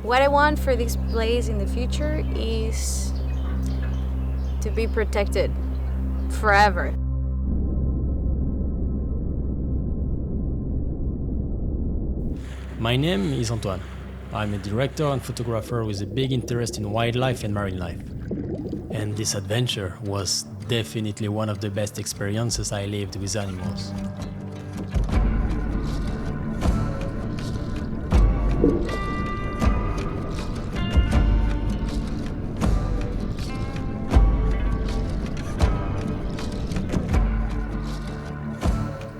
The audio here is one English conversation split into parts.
What I want for this place in the future is to be protected forever. My name is Antoine. I'm a director and photographer with a big interest in wildlife and marine life. And this adventure was definitely one of the best experiences I lived with animals.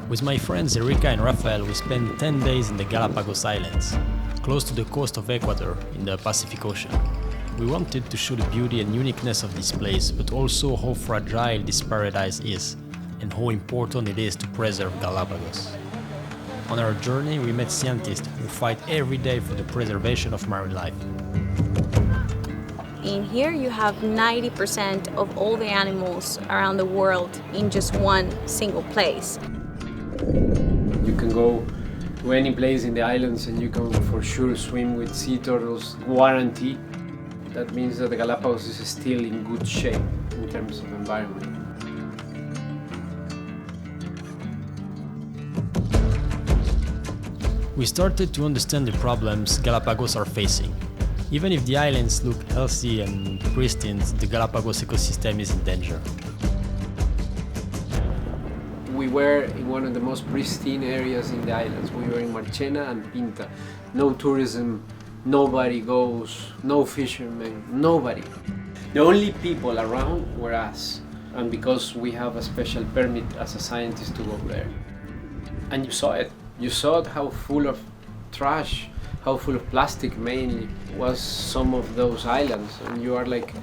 With my friends Erika and Rafael, we spent 10 days in the Galapagos Islands, close to the coast of Ecuador in the Pacific Ocean. We wanted to show the beauty and uniqueness of this place, but also how fragile this paradise is, and how important it is to preserve Galapagos. On our journey, we met scientists who fight every day for the preservation of marine life. In here you have 90% of all the animals around the world in just one single place. You can go to any place in the islands and you can for sure swim with sea turtles, guarantee. That means that the Galapagos is still in good shape in terms of environment. We started to understand the problems Galapagos are facing. Even if the islands look healthy and pristine, the Galapagos ecosystem is in danger. We were in one of the most pristine areas in the islands. We were in Marchena and Pinta. No tourism, nobody goes, no fishermen, nobody. The only people around were us, and because we have a special permit as a scientist to go there. And you saw it. You saw how full of trash, how full of plastic mainly was some of those islands. And you are like,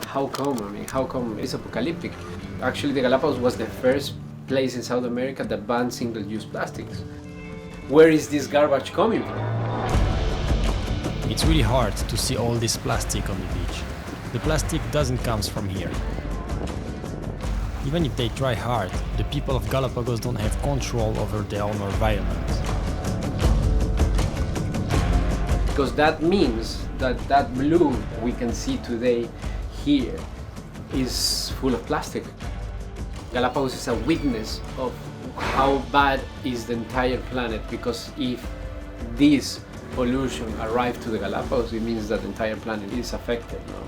how come? I mean, how come? It's apocalyptic. Actually, the Galapagos was the first place in South America that banned single-use plastics. Where is this garbage coming from? It's really hard to see all this plastic on the beach. The plastic doesn't come from here. Even if they try hard, the people of Galapagos don't have control over their own environment. Because that means that that blue we can see today here is full of plastic. Galapagos is a witness of how bad is the entire planet, because if this pollution arrived to the Galapagos, it means that the entire planet is affected now.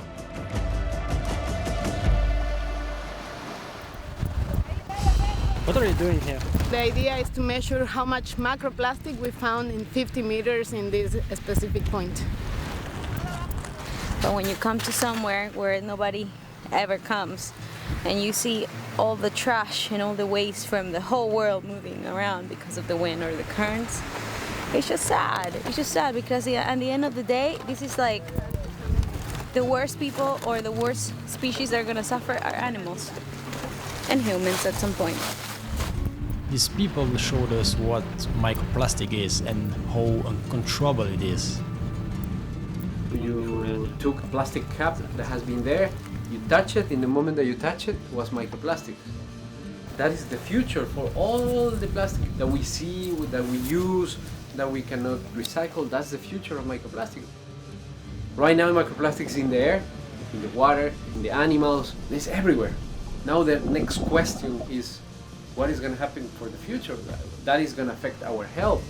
What are you doing here? The idea is to measure how much macroplastic we found in 50 meters in this specific point. But when you come to somewhere where nobody ever comes, and you see all the trash and all the waste from the whole world moving around because of the wind or the currents, it's just sad. It's just sad because at the end of the day, this is like the worst people or the worst species that are gonna suffer are animals and humans at some point. These people showed us what microplastic is and how uncontrollable it is. You took a plastic cap that has been there, you touch it, in the moment that you touch it, was microplastic. That is the future for all the plastic that we see, that we use, that we cannot recycle. That's the future of microplastic. Right now microplastic is in the air, in the water, in the animals, it's everywhere. Now the next question is, what is going to happen for the future? That is going to affect our health.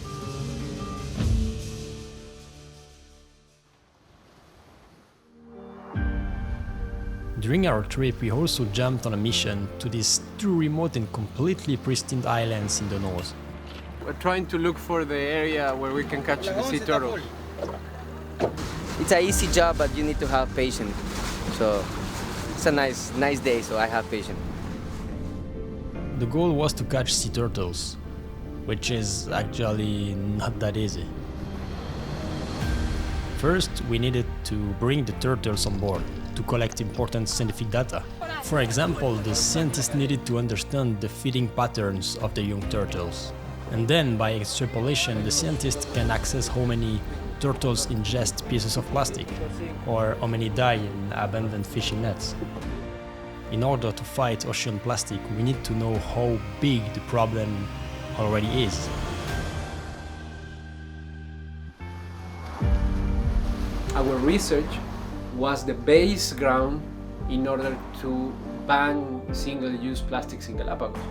During our trip, we also jumped on a mission to these two remote and completely pristine islands in the north. We're trying to look for the area where we can catch the sea turtles. It's an easy job, but you need to have patience. So it's a nice day, so I have patience. The goal was to catch sea turtles, which is actually not that easy. First, we needed to bring the turtles on board to collect important scientific data. For example, the scientists needed to understand the feeding patterns of the young turtles. And then, by extrapolation, the scientists can access how many turtles ingest pieces of plastic, or how many die in abandoned fishing nets. In order to fight ocean plastic, we need to know how big the problem already is. our research was the base ground in order to ban single-use plastics in Galapagos.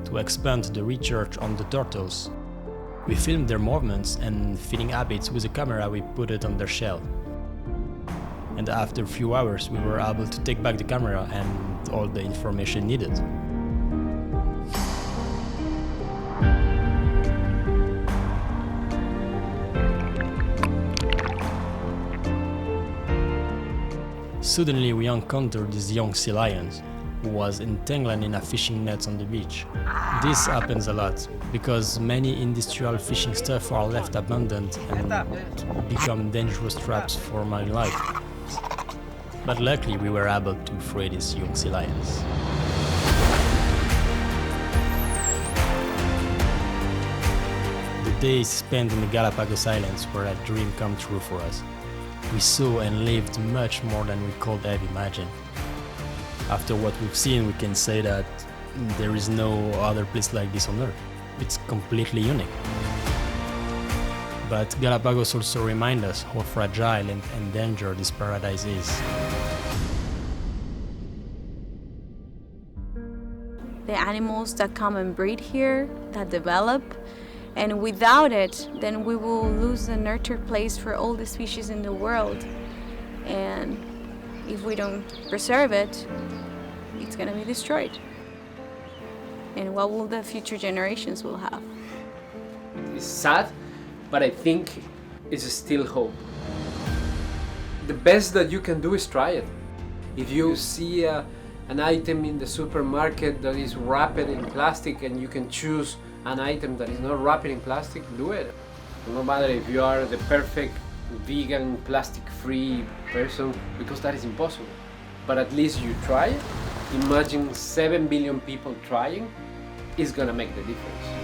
To expand the research on the turtles, we filmed their movements and feeding habits with a camera we put it on their shell. And after a few hours we were able to take back the camera and all the information needed. Suddenly we encountered this young sea lion who was entangled in a fishing net on the beach. This happens a lot because many industrial fishing stuff are left abandoned and become dangerous traps for marine life. But luckily we were able to free these young sea lions. The days spent in the Galapagos Islands were a dream come true for us. We saw and lived much more than we could have imagined. After what we've seen, we can say that there is no other place like this on Earth. It's completely unique. But Galapagos also reminds us how fragile and endangered this paradise is. The animals that come and breed here, that develop, and without it, then we will lose the nurture place for all the species in the world. And if we don't preserve it, it's gonna be destroyed. And what will the future generations will have? It's sad, but I think it's still hope. The best that you can do is try it. If you see an item in the supermarket that is wrapped in plastic and you can choose an item that is not wrapped in plastic, do it. No matter if you are the perfect vegan, plastic-free person, because that is impossible. But at least you try it. Imagine 7 billion people trying, it's gonna make the difference.